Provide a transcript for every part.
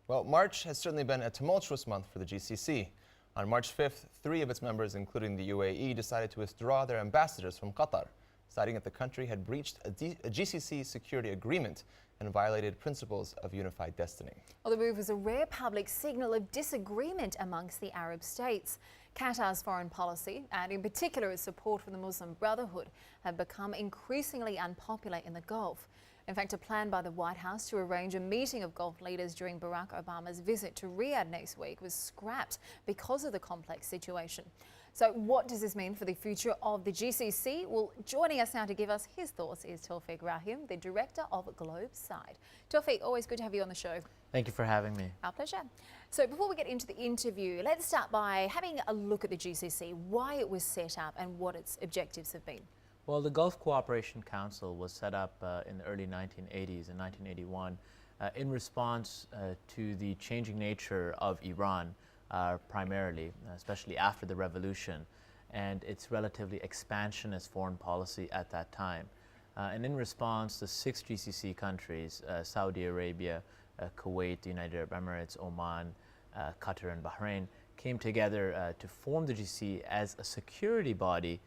Well, March has certainly been a tumultuous month for the GCC. On March 5th, 3 of its members, including the UAE, decided to withdraw their ambassadors from Qatar, citing that the country had breached a GCC security agreement and violated principles of unified destiny. Well, the move was a rare public signal of disagreement amongst the Arab states. Qatar's foreign policy, and in particular its support for the Muslim Brotherhood, have become increasingly unpopular in the Gulf. In fact, a plan by the White House to arrange a meeting of Gulf leaders during Barack Obama's visit to Riyadh next week was scrapped because of the complex situation. So what does this mean for the future of the GCC? Well, joining us now to give us his thoughts is Taufiq Rahim, the director of Globesight. Taufiq, always good to have you on the show. Thank you for having me. Our pleasure. So before we get into the interview, let's start by having a look at the GCC, why it was set up and what its objectives have been. Well, the Gulf Cooperation Council was set up in the early 1980s, in 1981, in response to the changing nature of Iran, primarily, especially after the revolution, and its relatively expansionist foreign policy at that time. And in response, the 6 GCC countries, Saudi Arabia, Kuwait, the United Arab Emirates, Oman, Qatar and Bahrain, came together to form the GCC as a security body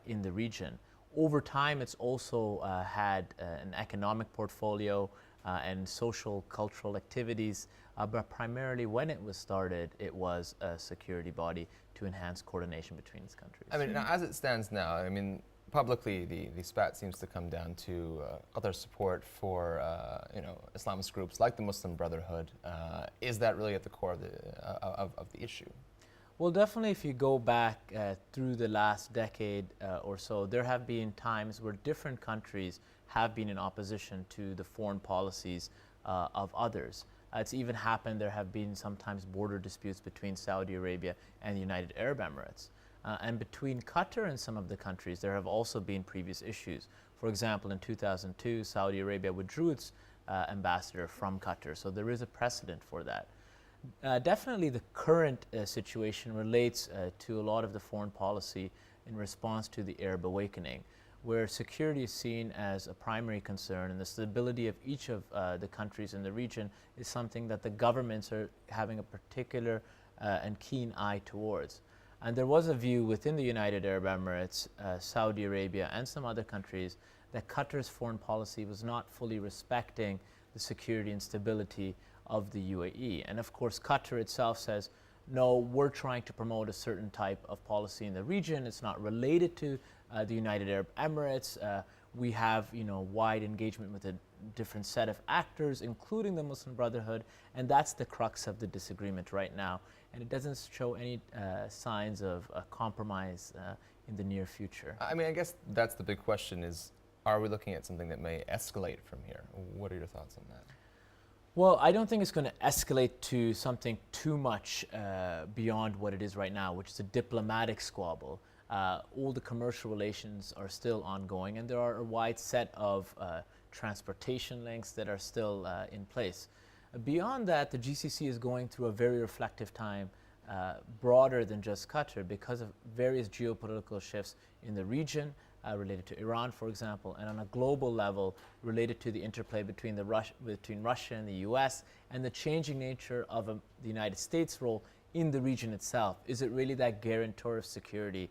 in the region. Over time, it's also had an economic portfolio and social, cultural activities, but primarily when it was started, it was a security body to enhance coordination between its countries. I mean, now, as it stands now, I mean, publicly, the spat seems to come down to Qatar's support for, Islamist groups like the Muslim Brotherhood. Is that really at the core of the issue? Well, definitely if you go back through the last decade or so, there have been times where different countries have been in opposition to the foreign policies of others. It's even happened, there have been sometimes border disputes between Saudi Arabia and the United Arab Emirates. And between Qatar and some of the countries, there have also been previous issues. For example, in 2002, Saudi Arabia withdrew its ambassador from Qatar, so there is a precedent for that. Definitely the current situation relates to a lot of the foreign policy in response to the Arab awakening, where security is seen as a primary concern, and the stability of each of the countries in the region is something that the governments are having a particular and keen eye towards. And there was a view within the United Arab Emirates, Saudi Arabia and some other countries that Qatar's foreign policy was not fully respecting the security and stability of the UAE. And of course, Qatar itself says, no, we're trying to promote a certain type of policy in the region. It's not related to the United Arab Emirates. We have, wide engagement with a different set of actors, including the Muslim Brotherhood, and that's the crux of the disagreement right now. And it doesn't show any signs of compromise in the near future. I mean, I guess that's the big question is, are we looking at something that may escalate from here? What are your thoughts on that? Well, I don't think it's going to escalate to something too much beyond what it is right now, which is a diplomatic squabble. All the commercial relations are still ongoing, and there are a wide set of transportation links that are still in place. Beyond that, the GCC is going through a very reflective time, broader than just Qatar, because of various geopolitical shifts in the region, related to Iran, for example, and on a global level related to the interplay between Russia and the US, and the changing nature of the United States' role in the region itself. Is it really that guarantor of security?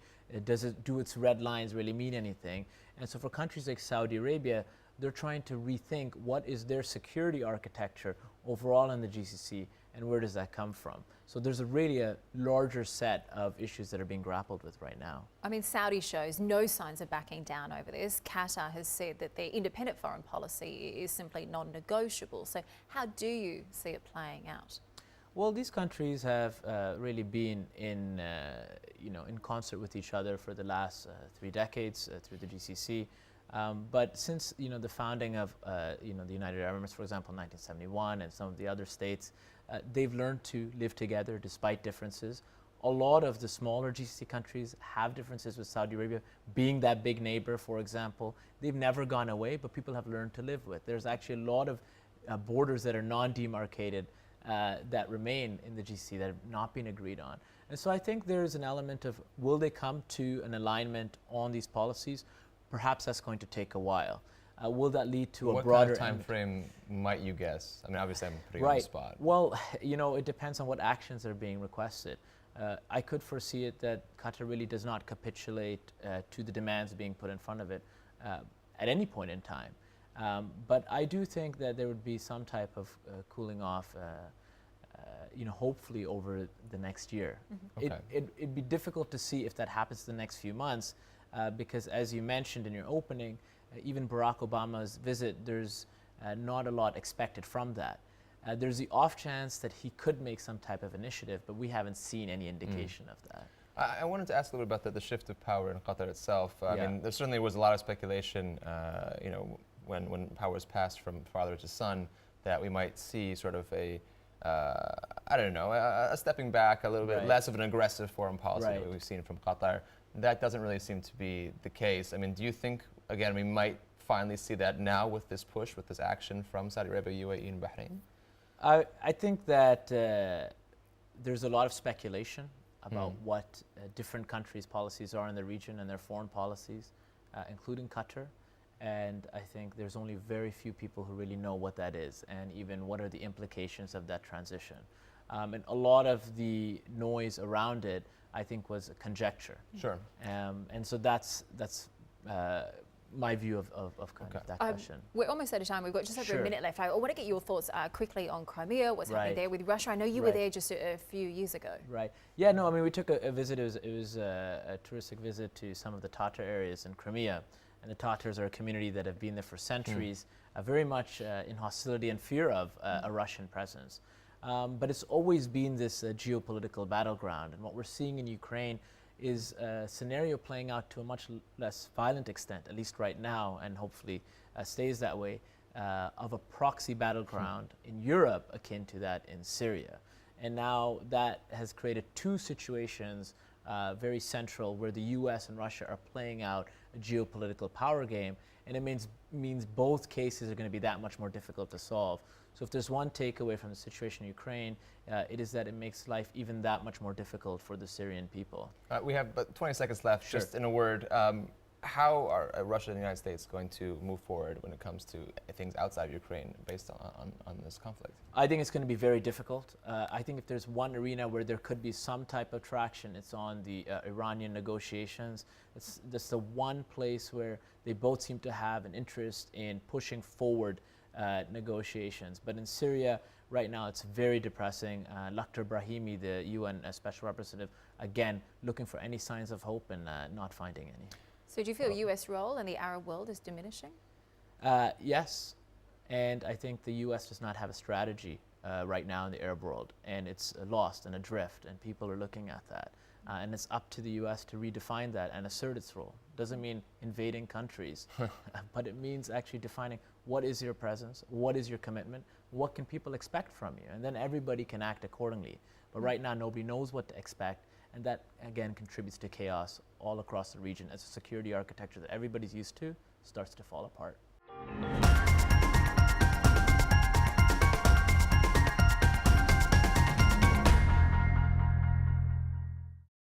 Do its red lines really mean anything? And so for countries like Saudi Arabia, they're trying to rethink what is their security architecture overall in the GCC, and where does that come from? So there's really a larger set of issues that are being grappled with right now. I mean, Saudi shows no signs of backing down over this. Qatar has said that their independent foreign policy is simply non-negotiable. So how do you see it playing out? Well, these countries have really been in concert with each other for the last 3 decades through the GCC. But since the founding of the United Arab Emirates, for example, in 1971, and some of the other states, they've learned to live together despite differences. A lot of the smaller GCC countries have differences with Saudi Arabia, being that big neighbor, for example. They've never gone away, but people have learned to live with. There's actually a lot of borders that are non-demarcated that remain in the GCC that have not been agreed on. And so I think there's an element of, will they come to an alignment on these policies? Perhaps that's going to take a while. Will that lead to a What broader kind of time frame might you guess? I mean, obviously I'm putting you on the Right. spot. Well, you know, it depends on what actions are being requested. I could foresee it that Qatar really does not capitulate to the demands being put in front of it at any point in time. But I do think that there would be some type of cooling off, you know, hopefully over the next year. Mm-hmm. Okay. It'd be difficult to see if that happens the next few months because, as you mentioned in your opening, even Barack Obama's visit, there's not a lot expected from that. There's the off chance that he could make some type of initiative, but we haven't seen any indication of that. I wanted to ask a little bit about the shift of power in Qatar itself. I Yeah. mean, there certainly was a lot of speculation, you know, when power was passed from father to son, that we might see sort of a, I don't know, a stepping back, a little bit Right. less of an aggressive foreign policy Right. that we've seen from Qatar. That doesn't really seem to be the case. I mean, do you think, again, we might finally see that now with this push, with this action from Saudi Arabia, UAE, and Bahrain? I think that there's a lot of speculation about what different countries' policies are in the region and their foreign policies, including Qatar. And I think there's only very few people who really know what that is and even what are the implications of that transition. And a lot of the noise around it, I think, was conjecture. Sure. And so that's my view of kind of that question. We're almost out of time. We've got just over Sure. a minute left. I want to get your thoughts quickly on Crimea, what's happening Right. there with Russia. I know you were Right. there just a few years ago. Right. Yeah, no, I mean, we took a visit. It was a touristic visit to some of the Tatar areas in Crimea. And the Tatars are a community that have been there for centuries, very much in hostility and fear of a Russian presence. But it's always been this geopolitical battleground. And what we're seeing in Ukraine is a scenario playing out to a much less violent extent, at least right now, and hopefully stays that way, of a proxy battleground in Europe akin to that in Syria. And now that has created two situations very central where the US and Russia are playing out a geopolitical power game, and it means both cases are going to be that much more difficult to solve. So if there's one takeaway from the situation in Ukraine, it is that it makes life even that much more difficult for the Syrian people. We have but 20 seconds left. Sure. Just in a word, how are Russia and the United States going to move forward when it comes to things outside of Ukraine based on this conflict? I think it's going to be very difficult. I think if there's one arena where there could be some type of traction, it's on the Iranian negotiations. That's the one place where they both seem to have an interest in pushing forward negotiations. But in Syria, right now, it's very depressing. Dr. Brahimi, the UN Special Representative, again, looking for any signs of hope and not finding any. So do you feel US role in the Arab world is diminishing? Yes, and I think the U.S. does not have a strategy right now in the Arab world, and it's lost and adrift, and people are looking at that. And it's up to the U.S. to redefine that and assert its role. Doesn't mean invading countries, but it means actually defining what is your presence, what is your commitment, what can people expect from you, and then everybody can act accordingly. But right now, nobody knows what to expect, and that, again, contributes to chaos all across the region as a security architecture that everybody's used to starts to fall apart.